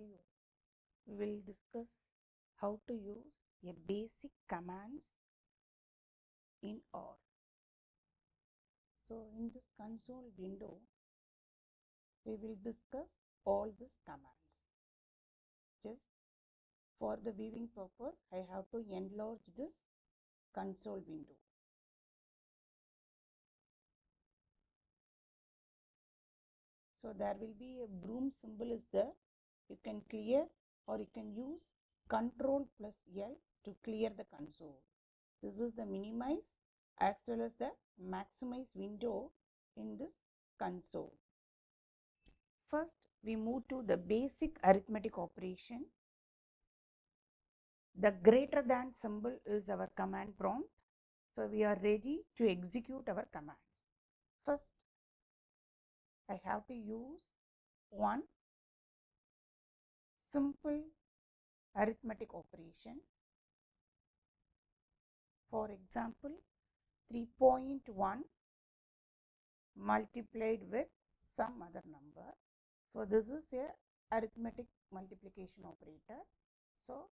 you? We will discuss how to use a basic commands in R. So in this console window, we will discuss all these commands. Just for the viewing purpose, I have to enlarge this console window. So there will be a broom symbol is there. You can clear or you can use Ctrl plus L to clear the console. This is the minimize as well as the maximize window in this console. First, we move to the basic arithmetic operation. The greater than symbol is our command prompt. So we are ready to execute our commands. First, I have to use one simple arithmetic operation. For example, 3.1 multiplied with some other number. So this is a arithmetic multiplication operator. So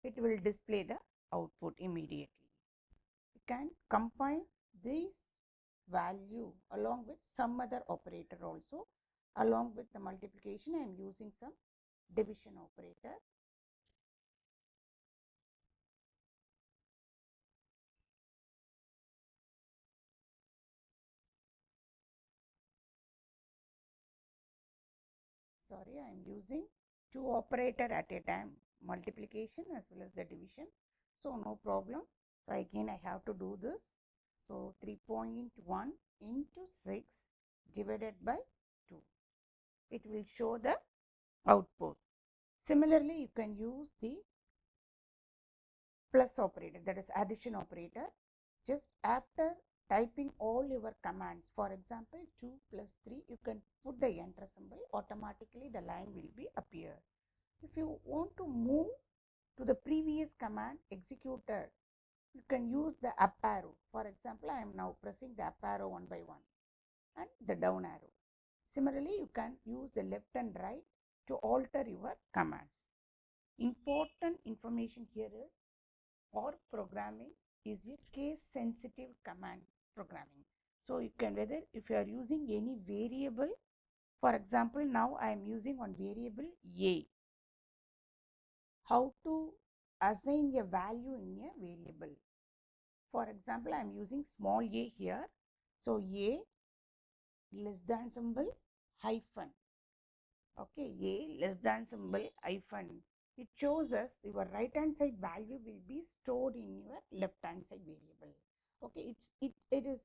it will display the output immediately. You can combine this value along with some other operator also. Along with the multiplication, I am using some division operator. Sorry, I am using two operator at a time, multiplication as well as the division. So no problem. So again I have to do this. So 3.1 into 6 divided by 2. It will show the output. Similarly, you can use the plus operator, that is addition operator. Just after typing all your commands, for example 2 plus 3, you can put the enter symbol, automatically the line will be appear. If you want to move to the previous command executed, you can use the up arrow. For example, I am now pressing the up arrow one by one and the down arrow. Similarly, you can use the left and right to alter your commands. Important information here is or programming is a case sensitive command programming. So you can, whether if you are using any variable, for example now I am using one variable a, how to assign a value in a variable. For example, I am using small a here. So a less than symbol hyphen. Okay, a less than symbol hyphen. It shows us your right hand side value will be stored in your left hand side variable. Okay, it is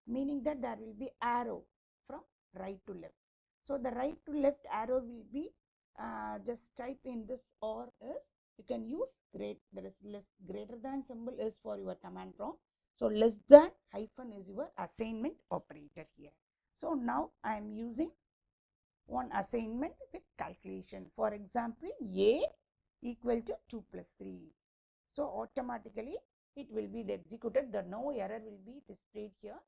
meaning that there will be arrow from right to left. So the right to left arrow will be just type in this or is, you can use there is less, greater than symbol is for your command prompt. So less than hyphen is your assignment operator here. So now I am using one assignment with calculation. For example, a equal to 2 plus 3. So automatically it will be executed. The no error will be displayed here.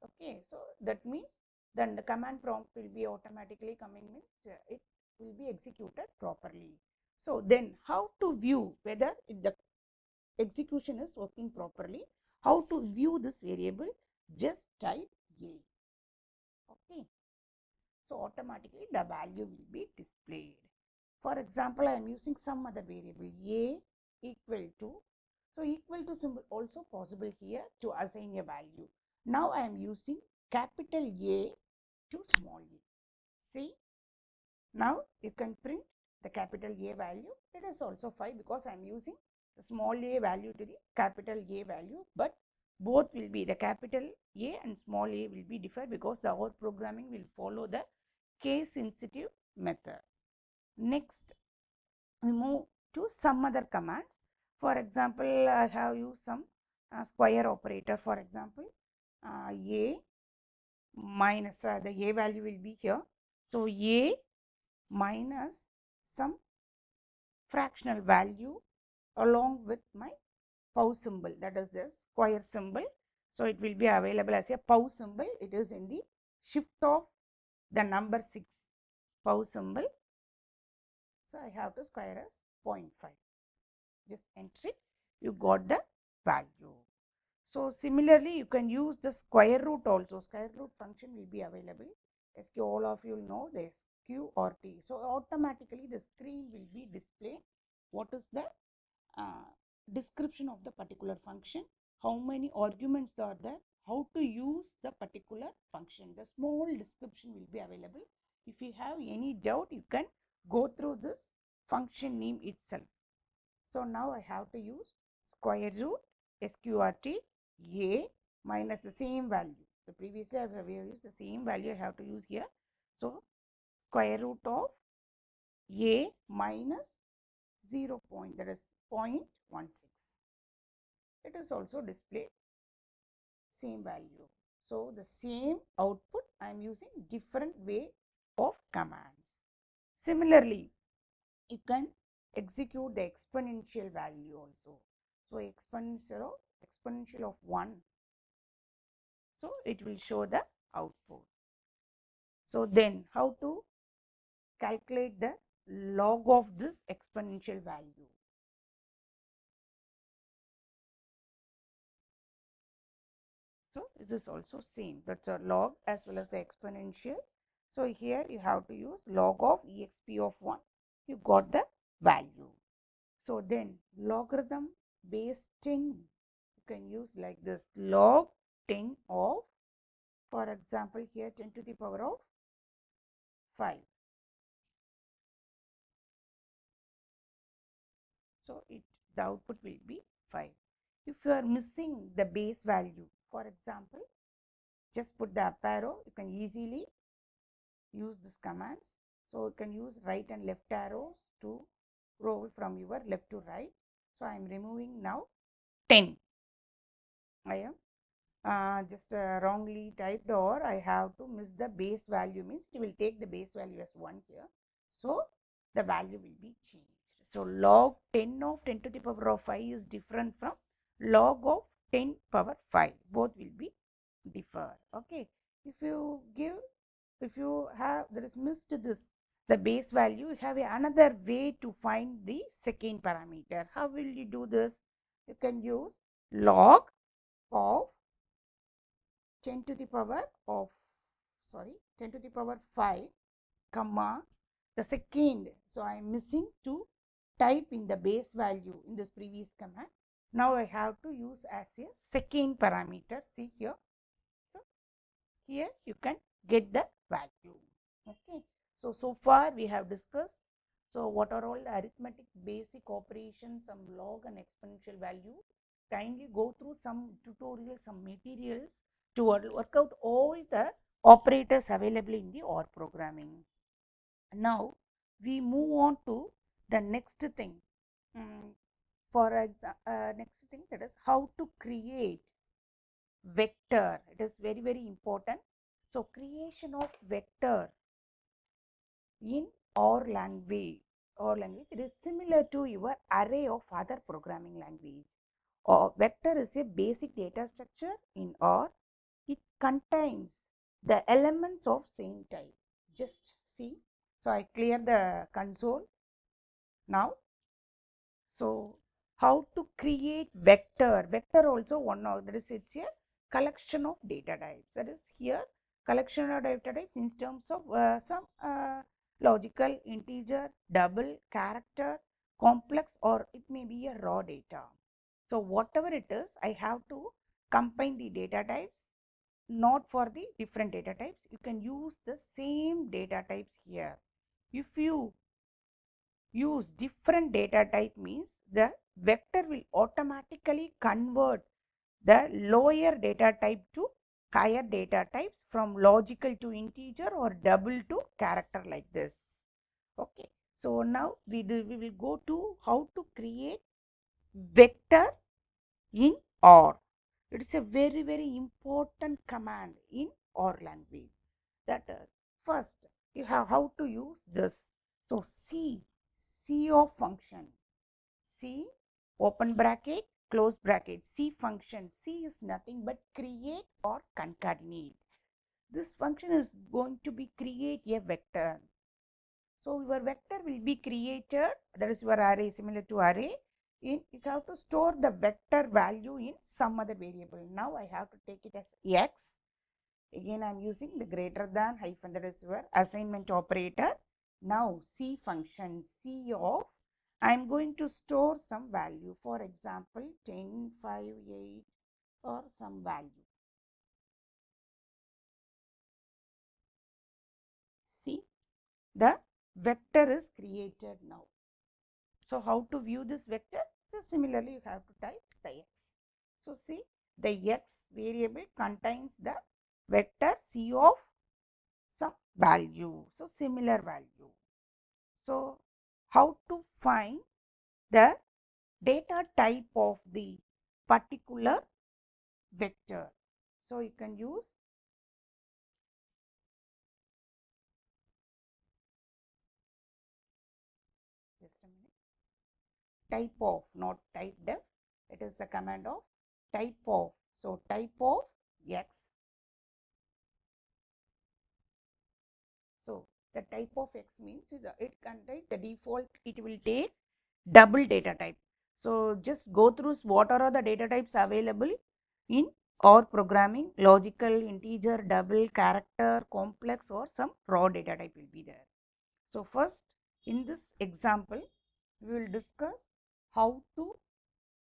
Okay, so that means then the command prompt will be automatically coming, means it will be executed properly. So then how to view whether the execution is working properly, how to view this variable, just type a. Okay, so automatically the value will be displayed. For example, I am using some other variable a equal to, so equal to symbol also possible here to assign a value. Now I am using capital A to small a. See, now you can print the capital A value. It is also fine because I am using the small a value to the capital A value, but both will be, the capital A and small a will be different because the our programming will follow the case sensitive method. Next, we move to some other commands. For example, I have used some square operator. For example, a minus the a value will be here. So a minus some fractional value along with my pause symbol, that is the square symbol. So it will be available as a pause symbol. It is in the shift of the number 6 pause symbol. So I have to square as 0.5. Just enter it, you got the value. So similarly, you can use the square root also. Square root function will be available. SQ, all of you know the SQ or T. So automatically the screen will be displayed. What is the description of the particular function? How many arguments are there? How to use the particular function? The small description will be available. If you have any doubt, you can go through this function name itself. So now I have to use square root sqrt a minus the same value. So previously I have used the same value, I have to use here. So square root of a minus 0 point, that is 0.16. It is also displayed same value. So the same output I am using different way of commands. Similarly, you can execute the exponential value also. So exponential of 1. So it will show the output. So then how to calculate the log of this exponential value? So this is also same. That's a log as well as the exponential. So here you have to use log of exp of 1. You got the value. So then logarithm base 10, you can use like this, log 10 of, for example, here 10 to the power of 5. So the output will be 5. If you are missing the base value, for example, just put the up arrow. You can easily use these commands. So you can use right and left arrows to roll from your left to right. So I am removing now 10. I am just wrongly typed, or I have to miss the base value, means it will take the base value as 1 here. So the value will be changed. So log 10 of 10 to the power of 5 is different from log of 10 power 5. Both will be differ. Okay. If you have, there is missed this, the base value, you have another way to find the second parameter. How will you do this? You can use log of 10 to the power of 10 to the power 5 comma the second. So I am missing to type in the base value in this previous command. Now I have to use as a second parameter. See here. So here you can get the value. Okay. So far we have discussed. So what are all the arithmetic basic operations, some log and exponential value. Kindly go through some tutorials, some materials to work out all the operators available in the OR programming. Now we move on to the next thing. For example, next thing, that is how to create vector. It is very important. So creation of vector in OR language, it is similar to your array of other programming language. Or vector is a basic data structure in OR. It contains the elements of same type. Just see. So I clear the console now. So how to create vector? Vector also one of, that is, it's a collection of data types. That is here collection of data types in terms of some logical, integer, double, character, complex, or it may be a raw data. So whatever it is, I have to combine the data types, not for the different data types. You can use the same data types here. If you use different data type, means the vector will automatically convert the lower data type to higher data types, from logical to integer or double to character, like this. Okay. So now we will go to how to create vector in OR. It is a very important command in OR language. That is, first you have how to use this. So C of function, C open bracket close bracket, C function. C is nothing but create or concatenate. This function is going to be create a vector. So your vector will be created, that is your array similar to array. You have to store the vector value in some other variable. Now I have to take it as x. Again I am using the greater than hyphen, that is your assignment operator. Now C function, C of, I am going to store some value, for example 10, 5, 8 or some value. See, the vector is created now. So how to view this vector? So similarly you have to type the x. So see, the x variable contains the vector C of some value. So similar value. So how to find the data type of the particular vector? So you can use just a minute. Type of, not type def. It is the command of type of. So type of x. So the type of x means it contains the default, it will take double data type. So just go through what are the data types available in or programming: logical, integer, double, character, complex, or some raw data type will be there. So first in this example we will discuss how to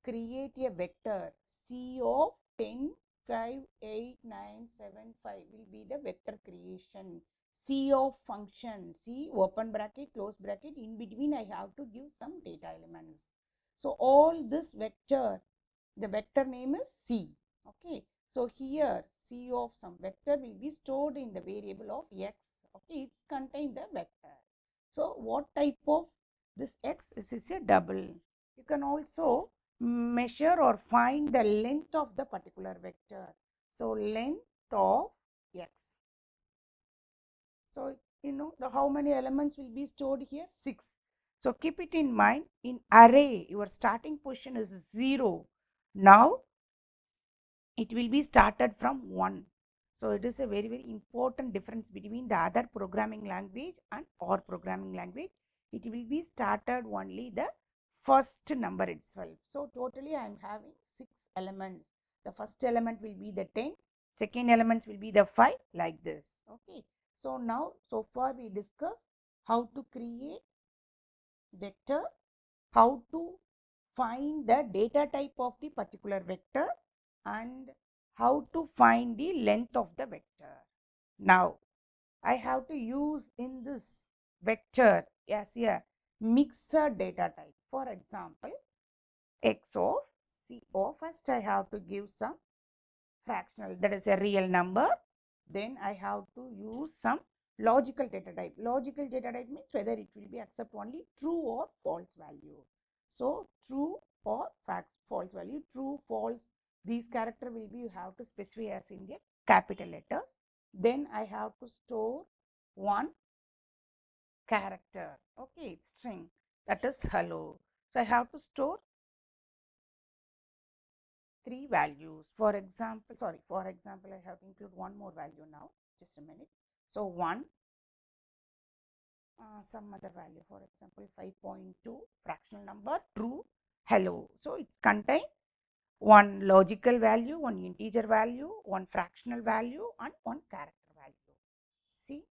create a vector. C of 10, 5, 8, 9, 7, 5 will be the vector creation. C of function, C open bracket, close bracket, in between I have to give some data elements. So all this vector, the vector name is C. Okay. So here C of some vector will be stored in the variable of x. Okay. It contains the vector. So what type of this x? This is a double. You can also measure or find the length of the particular vector. So length of x. So you know how many elements will be stored here? 6. So keep it in mind, in array your starting position is 0. Now it will be started from 1. So it is a very important difference between the other programming language and our programming language. It will be started only the first number itself. So totally I am having 6 elements. The first element will be the 10, second elements will be the 5, like this. Okay. So now so far we discussed how to create vector, how to find the data type of the particular vector, and how to find the length of the vector. Now I have to use in this vector as a mixed data type. For example, x of C of, first I have to give some fractional, that is a real number. Then I have to use some logical data type. Logical data type means whether it will be accept only true or false value. So true or false value, true, false, these character will be, you have to specify as in the capital letters. Then I have to store one character, okay, string, that is hello. So I have to store 3 values. For example, I have to include one more value now. Just a minute. So 1, some other value, for example 5.2, fractional number, true, hello. So it's contain one logical value, one integer value, one fractional value, and one character value. See,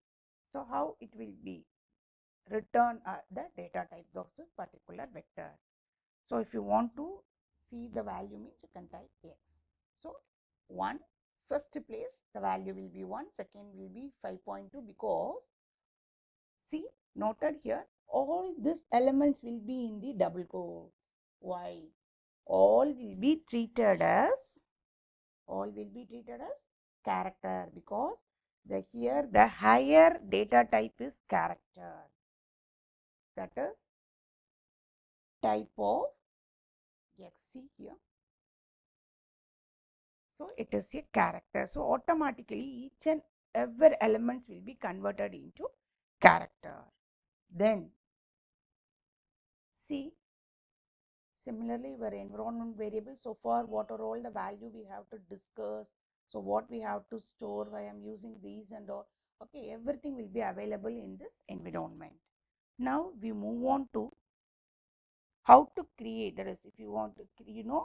so how it will be return the data type of this particular vector. So if you want to see the value means you can type x. So 1, first place the value will be 1, second will be 5.2, because see noted here all these elements will be in the double quote. Why? All will be treated as character, because the here the higher data type is character, that is type of x. See here, so it is a character. So automatically each and every elements will be converted into character. Then see, similarly your environment variable, so far what are all the value we have to discuss, so what we have to store, why I am using these and all. Okay, everything will be available in this environment. Now we move on to how to create, that is, if you want to,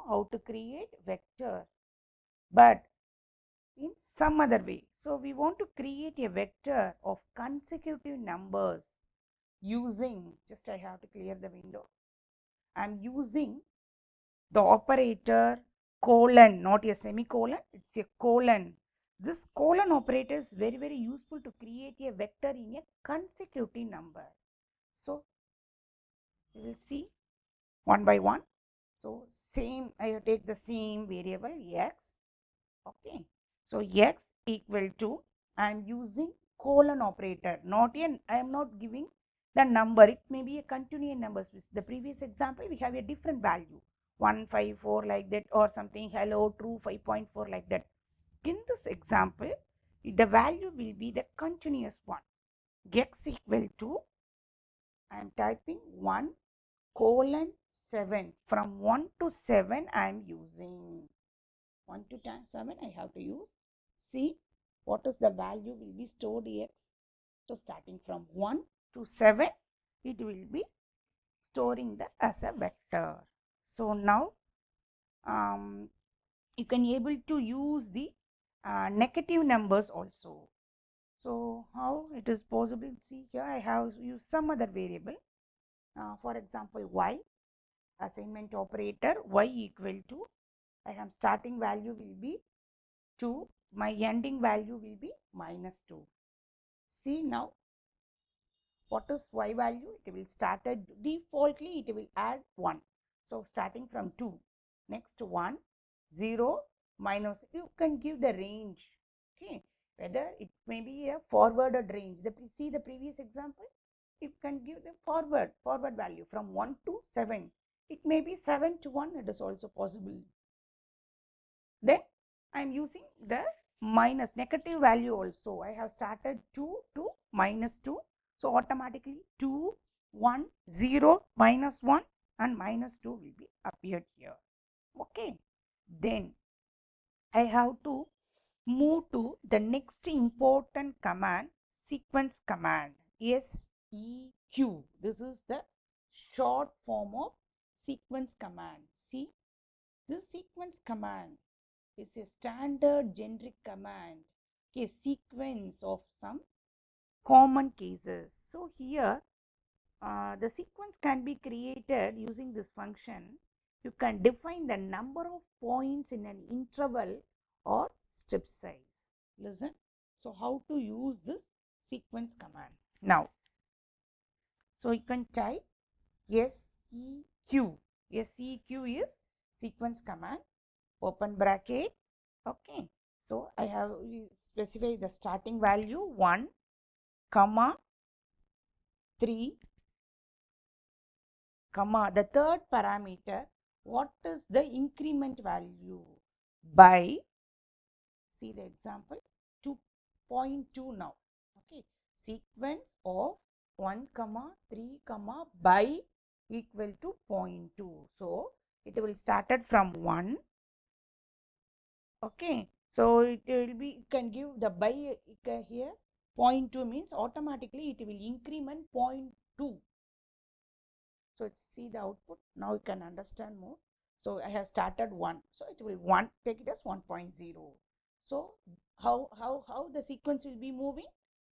how to create vector, but in some other way. So we want to create a vector of consecutive numbers using, just I have to clear the window. I am using the operator colon, not a semicolon, it's a colon. This colon operator is very, very useful to create a vector in a consecutive number. So we will see one by one. So same, I take the same variable x. Okay. So x equal to, I am using colon operator, not a, I am not giving the number, it may be a continuous number. The previous example we have a different value, 154 like that, or something, hello true 5.4 like that. In this example the value will be the continuous one. X equal to, I am typing 1 colon 7, from 1 to 7 I am using 1 to 7 I have to use. See what is the value will be stored x. So starting from 1 to 7 it will be storing that as a vector. So now you can able to use the negative numbers also. So how it is possible? See here I have used some other variable, for example y, assignment operator, y equal to, I am starting value will be 2, my ending value will be minus 2. See now what is y value? It will start at defaultly it will add 1. So starting from 2, next 1, 0, minus, you can give the range. Okay, whether it may be a forwarded range. See the previous example, you can give the forward value from 1 to 7. It may be 7 to 1, it is also possible. Then I am using the minus negative value also. I have started 2 to minus 2. So automatically 2, 1, 0, minus 1 and minus 2 will be appeared here. Okay. Then I have to move to the next important command, sequence command, SEQ. This is the short form of sequence command. See, this sequence command is a standard generic command, a sequence of some common cases. So here the sequence can be created using this function. You can define the number of points in an interval or strip size. Listen, so how to use this sequence command now? So you can type SEQ. SEQ is sequence command, open bracket. Okay, so I have specified the starting value 1, comma 3, comma the third parameter, what is the increment value by, see the example 2.2 now. Okay, sequence of 1 comma 3 comma by equal to 0.2. So it will started from 1. Okay, so it will be, you can give the by here 0.2 means automatically it will increment 0.2. So see the output, now you can understand more. So I have started 1, so it will 1, take it as 1.0. So how the sequence will be moving?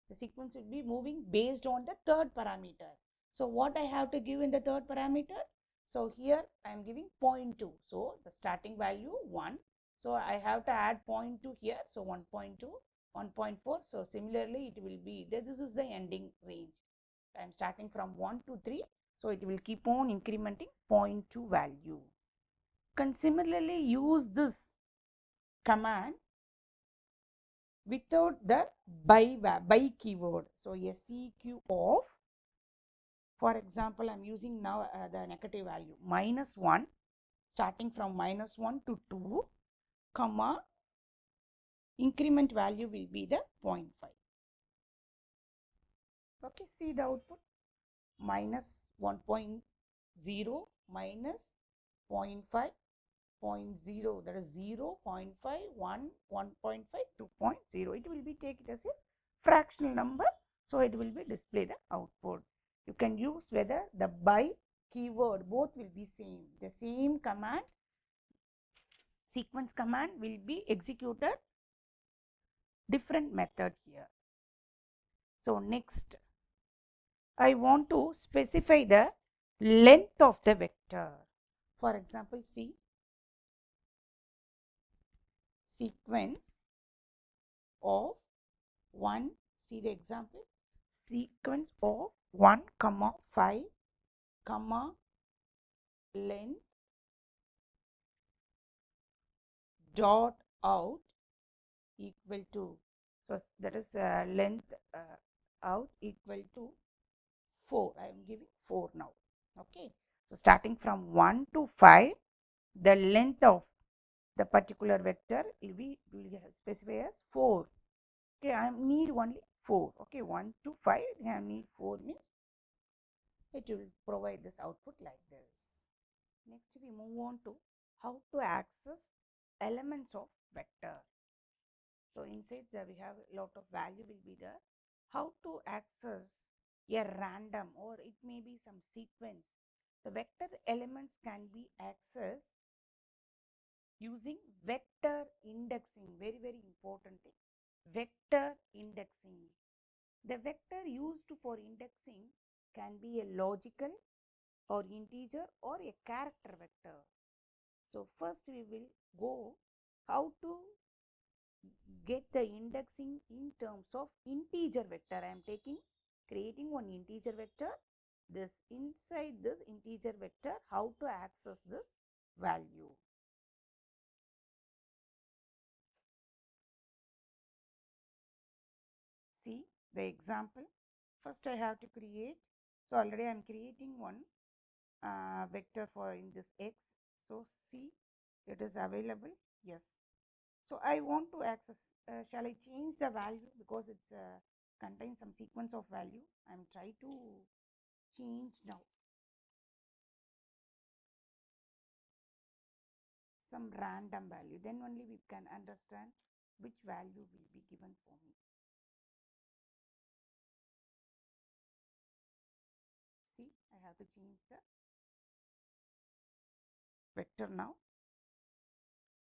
The sequence will be moving based on the third parameter. So what I have to give in the third parameter? So here I am giving 0.2. So the starting value 1. So I have to add 0.2 here. So 1.2, 1.4. So similarly it will be, this is the ending range. I am starting from 1 to 3. So it will keep on incrementing 0.2 value. Can similarly use this command without the by keyword. So SEQ of, for example, I am using now the negative value minus 1, starting from minus 1 to 2, comma, increment value will be the 0.5. Okay, see the output, minus 1.0 minus 0.5, 0.0, that is 0, 0.5, 1, 1.5, 2.0. It will be taken as a fractional number, so it will be display the output. You can use whether the by keyword both will be same. The same command, sequence command will be executed different method here. So next, I want to specify the length of the vector. For example, see sequence of 1, see the example, sequence of 1 comma 5 comma length dot out equal to, so that is length out equal to 4. I am giving 4 now. Okay, so starting from 1 to 5, the length of the particular vector will specify as 4. Okay, I need only 4. Okay, 1 to 5, I need 4 means it will provide this output like this. Next, we move on to how to access elements of vector. So inside there we have a lot of value will be there. How to access a random, or it may be some sequence. The vector elements can be accessed using vector indexing. Very, very important thing. Vector indexing. The vector used for indexing can be a logical or integer or a character vector. So first we will go how to get the indexing in terms of integer vector. I am creating one integer vector. This inside this integer vector, how to access this value. See the example. First I have to create. So already I am creating one vector for in this x. So see, it is available. Yes. So I want to access. Shall I change the value because it's contains some sequence of value? I am trying to change now some random value. Then only we can understand which value will be given for me. See, I have to change the vector now.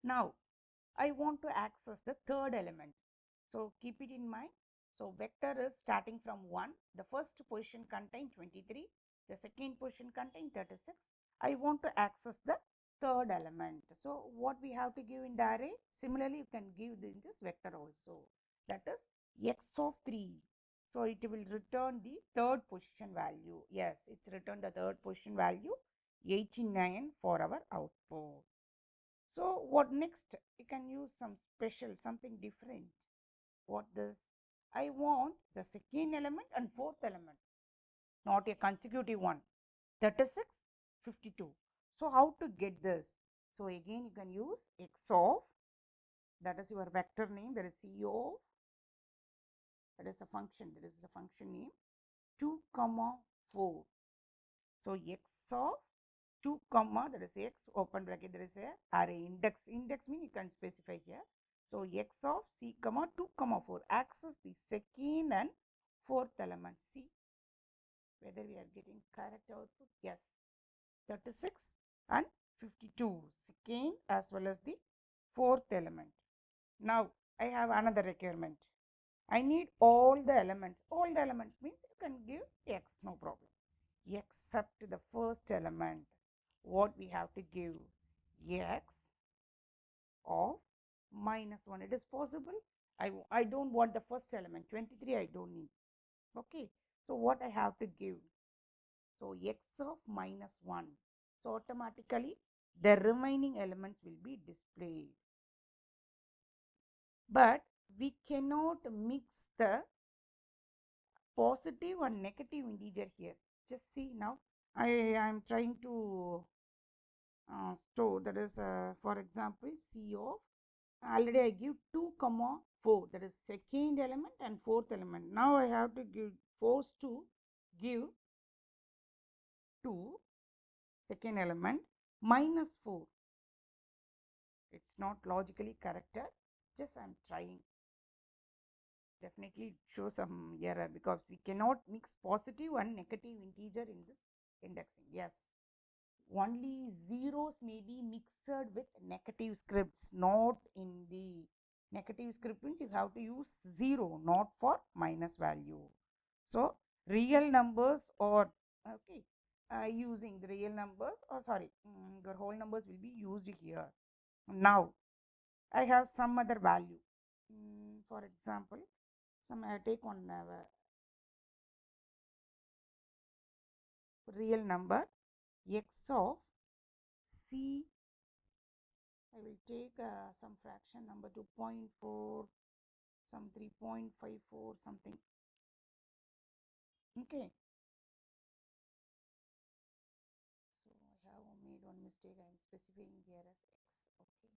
Now I want to access the third element. So keep it in mind. So vector is starting from 1. The first position contains 23. The second position contains 36. I want to access the third element. So what we have to give in the array? Similarly, you can give in this vector also. That is x of 3. So it will return the third position value. Yes, it's returned the third position value 89 for our output. So what next? You can use some special, something different. What this? I want the second element and fourth element, not a consecutive one. 36, 52. So how to get this? So again you can use x of, that is your vector name, that is C of, that is a function, that is a function name, 2 comma 4. So x of 2 comma, that is x open bracket, there is a array index. Index means you can specify here. So x of c comma 2 comma 4, access the second and fourth element. See whether we are getting correct output. Yes, 36 and 52, second as well as the fourth element. Now I have another requirement. I need all the elements. All the elements means you can give x, no problem, except the first element. What we have to give? X of -1. It is possible. I don't want the first element 23. I don't need. Okay, so what I have to give? So x of -1. So automatically the remaining elements will be displayed. But we cannot mix the positive and negative integer here. Just see now. I am trying to store, that is for example C of, already I give 2 comma 4, that is second element and fourth element. Now I have to give, force to give 2 second element -4. It's not logically corrected, just I am trying. definitely show some error because we cannot mix positive and negative integer in this indexing. Yes, only zeros may be mixed with negative scripts, not in the negative script means you have to use 0, not for minus value. So real numbers or okay, using the real numbers or sorry, your whole numbers will be used here. Now I have some other value. For example, some I take one real number x of c. I will take some fraction number 2.4, some 3.54 something. Okay. So I have made one mistake. I am specifying here as x. Okay.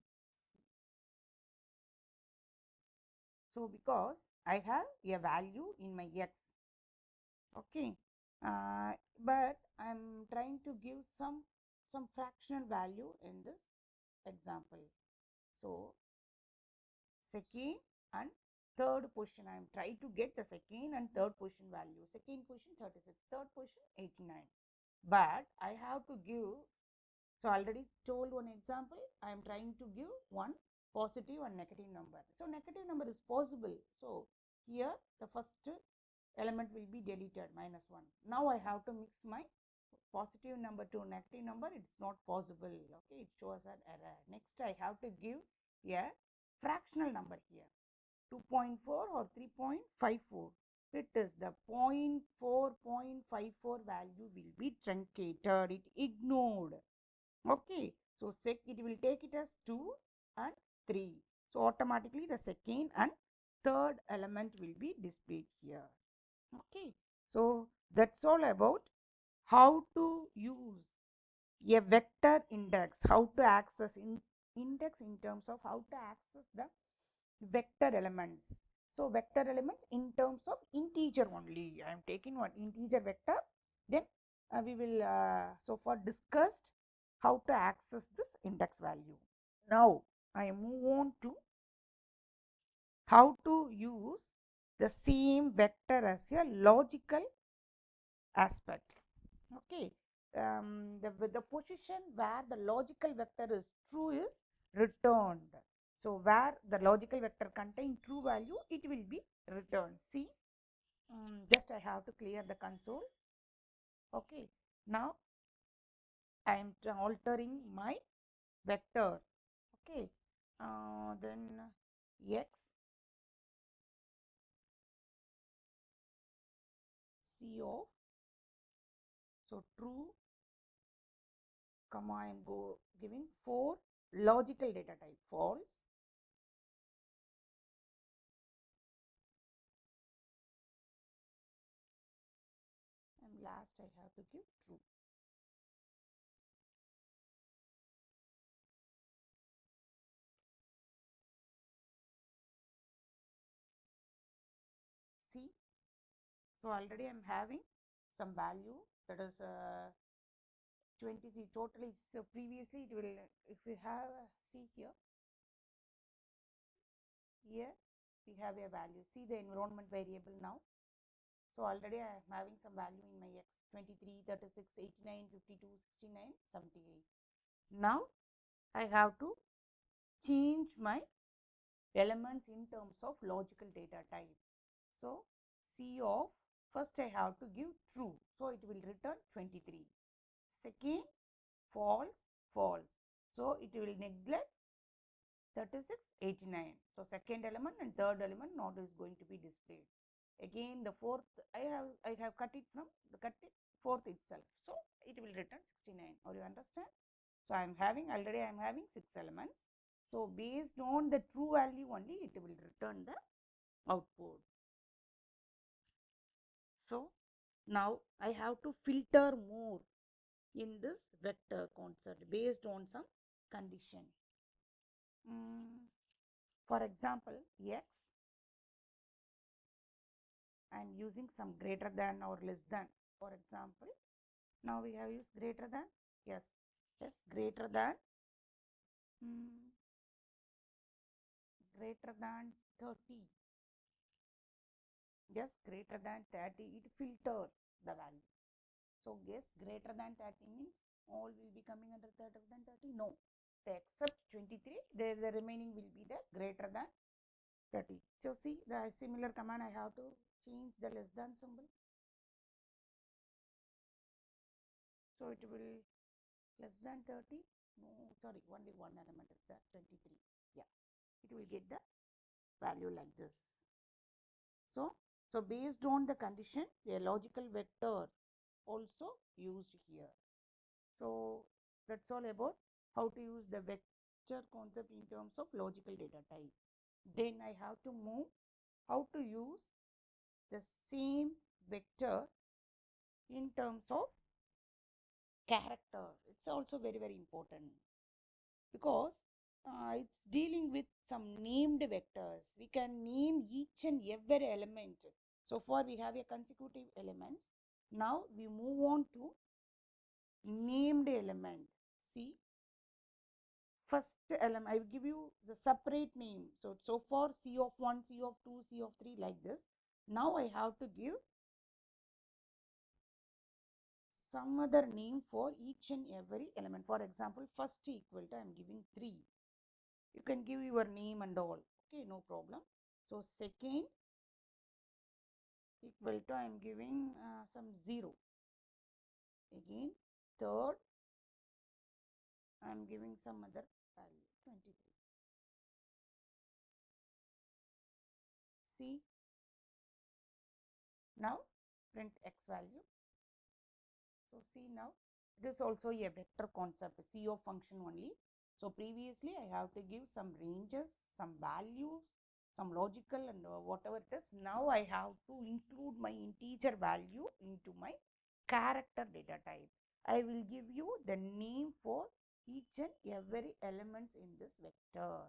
So because I have a value in my x. Okay. But I'm trying to give some fractional value in this example. So second and third position, I am trying to get the second and third position value. Second position 36, third position 89. But I have to give, so already told one example, I am trying to give one positive and negative number. So negative number is possible. So here the first element will be deleted -1. Now I have to mix my positive number to negative number. It's not possible. Okay, it shows an error. Next I have to give a fractional number here, 2.4 or 3.54. It is the 0.4.54 value will be truncated, it ignored. Okay, so it will take it as 2 and 3. So automatically the second and third element will be displayed here. Okay, so that's all about how to use a vector index, how to access index in terms of how to access the vector elements. So vector elements in terms of integer only. I am taking one integer vector. Then we will so far discussed how to access this index value. Now I move on to how to use the same vector as a logical aspect. Okay, the position where the logical vector is true is returned. So where the logical vector contain true value, it will be returned. See, just I have to clear the console. Okay, now I am altering my vector. Okay, then x c of, so true comma I am giving 4 logical data type false, and last I have to give true. See, so already I am having some value, that is 23 totally. So previously it will, if we have see here we have a value. See the environment variable now. So already I am having some value in my x, 23, 36, 89, 52, 69, 78. Now I have to change my elements in terms of logical data type. So C of, first I have to give true, so it will return 23. Second, false, false, so it will neglect 36, 89. So second element and third element not is going to be displayed. Again the fourth, I have cut it from the fourth itself, so it will return 69. Or you understand? So I am having already I am having 6 elements. So based on the true value only it will return the output. So now I have to filter more in this vector concept based on some condition. For example, x, I am using some greater than or less than. For example, now we have used greater than. Yes, greater than greater than 30. Guess greater than 30, it filters the value. So guess greater than 30 means all will be coming under greater than 30. No. So except 23, the remaining will be the greater than 30. So see the similar command, I have to change the less than symbol. So it will less than 30. No, sorry, only one element is there, 23. Yeah, it will get the value like this. So based on the condition, a logical vector also used here. So that's all about how to use the vector concept in terms of logical data type. Then I have to move how to use the same vector in terms of character. It's also very, very important because it's dealing with some named vectors. We can name each and every element. So far we have a consecutive elements. Now we move on to named element. See, first element, I will give you the separate name. So far C of 1, C of 2, C of 3 like this. Now I have to give some other name for each and every element. For example, first equal to I am giving 3. You can give your name and all. Okay, no problem. So second equal to I am giving some 0. Again, third I am giving some other value 23. See, now print x value. So see, now it is also a vector concept, C of function only. So previously I have to give some ranges, some values, some logical and whatever it is. Now I have to include my integer value into my character data type. I will give you the name for each and every elements in this vector.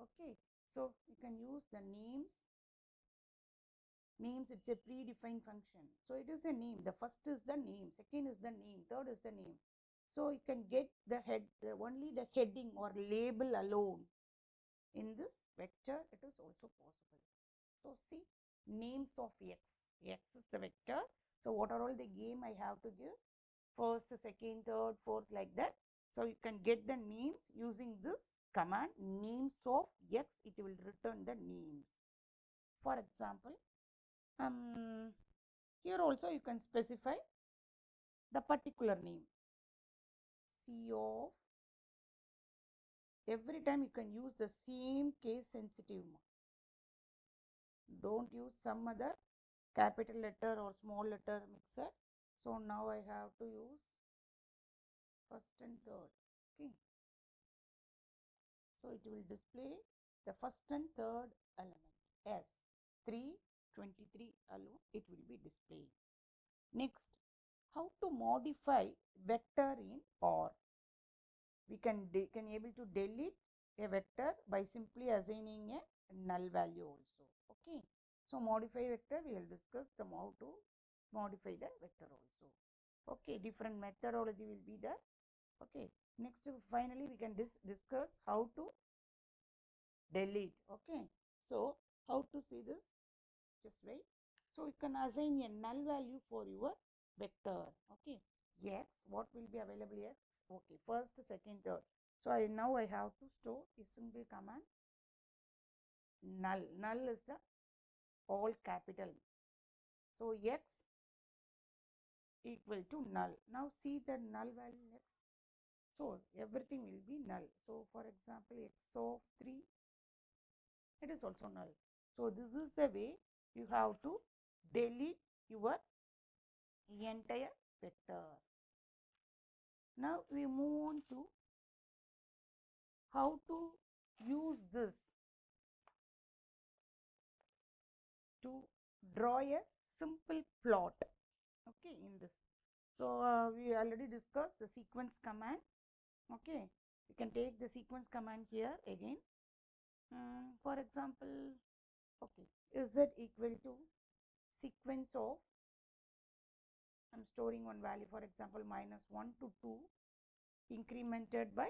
Okay, so you can use the names. Names, it's a predefined function. So it is a name. The first is the name, second is the name, third is the name. So you can get the head, only the heading or label alone in this vector, it is also possible. So see, names of x. X is the vector. So what are all the game I have to give? First, second, third, fourth, like that. So you can get the names using this command, names of x, it will return the names. For example, here also you can specify the particular name. C of, every time you can use the same case sensitive. Don't use some other capital letter or small letter mixer. So now I have to use first and third. Okay. So it will display the first and third element. Yes, 3, 23 alone it will be displayed. Next, how to modify vector in OR. We can able to delete a vector by simply assigning a null value also. Okay. So modify vector, we will discuss the how to modify the vector also. Okay, different methodology will be there. Okay. Next, finally, we can discuss how to delete. Okay. So how to see this? Just wait. So you can assign a null value for your vector. Okay. X, what will be available here? Okay, first, second, third. So now I have to store a single command, null. Null is the all capital. So x equal to null. Now see the null value next. So everything will be null. So for example, x of 3, it is also null. So this is the way you have to delete your entire vector. Now we move on to how to use this to draw a simple plot. Okay, in this. So we already discussed the sequence command. Okay, you can take the sequence command here again. For example, okay, is that equal to sequence of, I'm storing one value, for example, -1 to 2 incremented by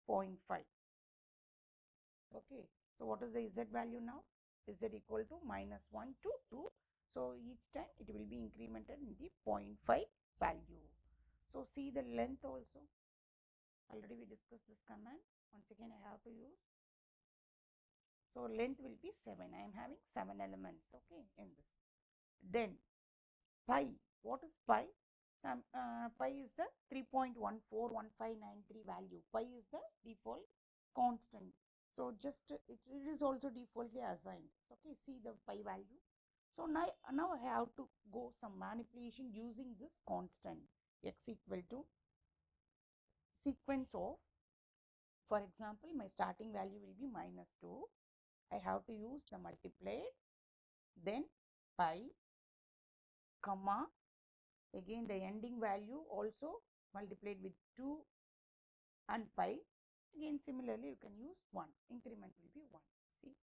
0.5. Okay, So what is the z value now? Z equal to -1 to 2. So each time it will be incremented in the 0.5 value. So see the length also. Already we discussed this command. Once again I have to use. So length will be 7. I am having 7 elements, okay, in this. Then pi. What is pi? Pi is the 3.141593 value. Pi is the default constant. So just it is also defaultly assigned. Okay, see the pi value. So now I have to go some manipulation using this constant x equal to sequence of, for example, my starting value will be -2. I have to use the multiplied, then pi, comma, again the ending value also multiplied with 2 and pi. Again similarly you can use 1. Increment will be 1. See.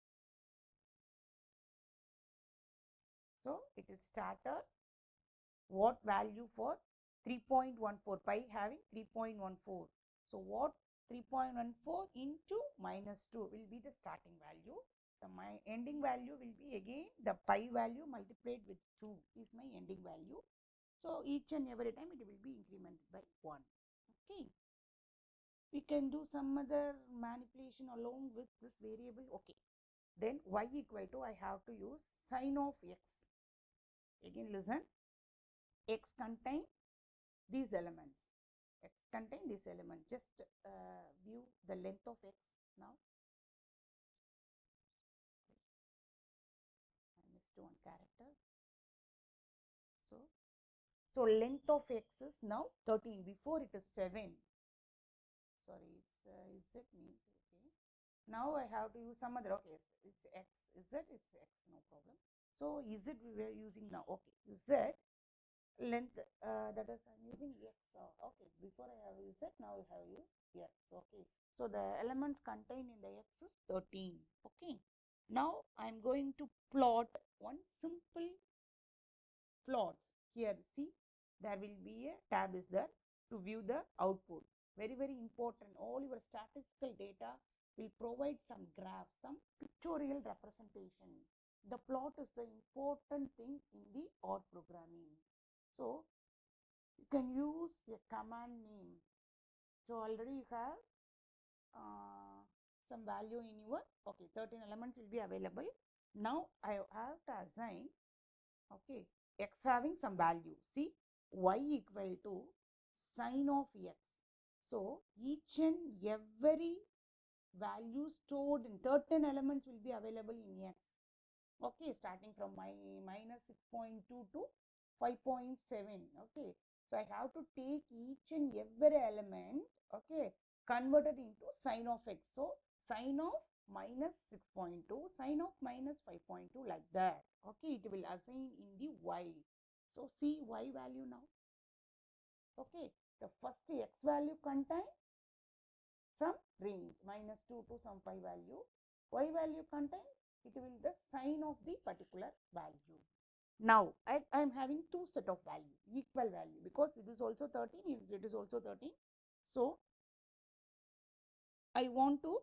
So it is started. What value for 3.14? Pi having 3.14. So what 3.14 into -2 will be the starting value. My ending value will be again the pi value multiplied with 2 is my ending value. So each and every time it will be incremented by 1. Okay. We can do some other manipulation along with this variable. Okay. Then y equal to, I have to use sin of x. Again listen. X contain these elements. X contain this element. Just view the length of x now. I missed one character. So length of x is now 13. Before it is 7. Sorry, it's z means okay. Now I have to use some other. Okay, it's x. Z is x. No problem. So z we were using now. Okay, z length, that is I'm using x. Okay, before I have used z, now I have used x. Okay, so the elements contained in the x is 13. Okay, now I'm going to plot one simple plots. Here see, there will be a tab is there to view the output. Very important. All your statistical data will provide some graph, some pictorial representation. The plot is the important thing in the R programming. So you can use a command name. So already you have some value in your, okay, 13 elements will be available. Now I have to assign, okay, x having some value. See, y equal to sin of x. So each and every value stored in 13 elements will be available in x. Okay, starting from my -6.2 to 5.7. Okay, so I have to take each and every element, okay, converted into sin of x. So sin of -6.2, sin of -5.2, like that. Okay, it will assign in the y. So see y value now. Okay, the first x value contain some range -2 to some pi value. Y value contain, it will the sign of the particular value. Now I am having two set of value, equal value, because it is also 13, it is also 13. So I want to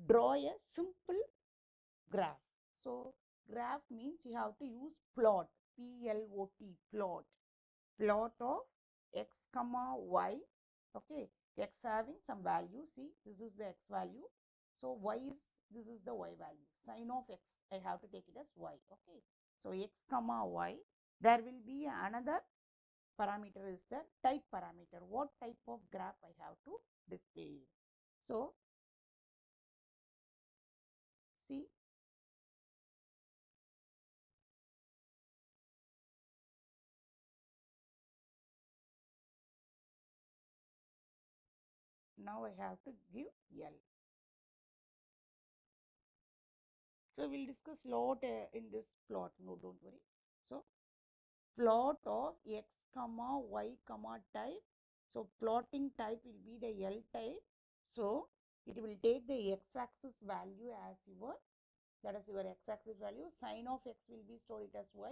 draw a simple graph. So graph means you have to use plot, P-L-O-T, plot. Plot of x comma y. Okay, x having some value. See, this is the x value. So y is, this is the y value. Sin of x, I have to take it as y. Okay, so x comma y. There will be another parameter is the type parameter. What type of graph I have to display? So see, now I have to give L. So we'll discuss lot in this plot. No, don't worry. So plot of x comma y comma type. So plotting type will be the L type. So it will take the x-axis value as your, that is your x-axis value. Sin of x will be stored it as y.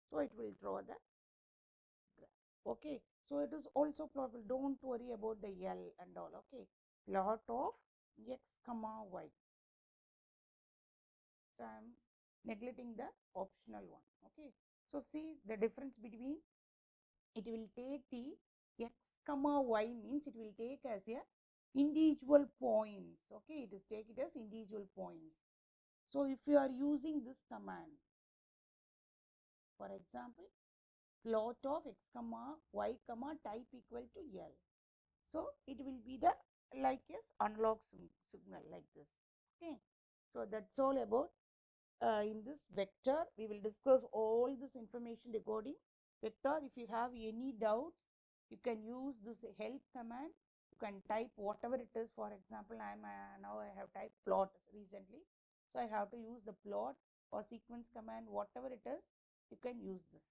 So it will draw the graph. Okay. So it is also plotable. Don't worry about the L and all. Okay. Plot of x comma y. So I am neglecting the optional one. Okay. So see the difference between, it will take the x comma y means it will take as a individual points. Okay, it is take it as individual points. So if you are using this command, for example, plot of x comma y comma type equal to L. So it will be the like as analog signal like this. Okay, so that's all about in this vector. We will discuss all this information regarding vector. If you have any doubts, you can use this help command. You can type whatever it is. For example, now I have typed plot recently, so I have to use the plot or sequence command, whatever it is, you can use this.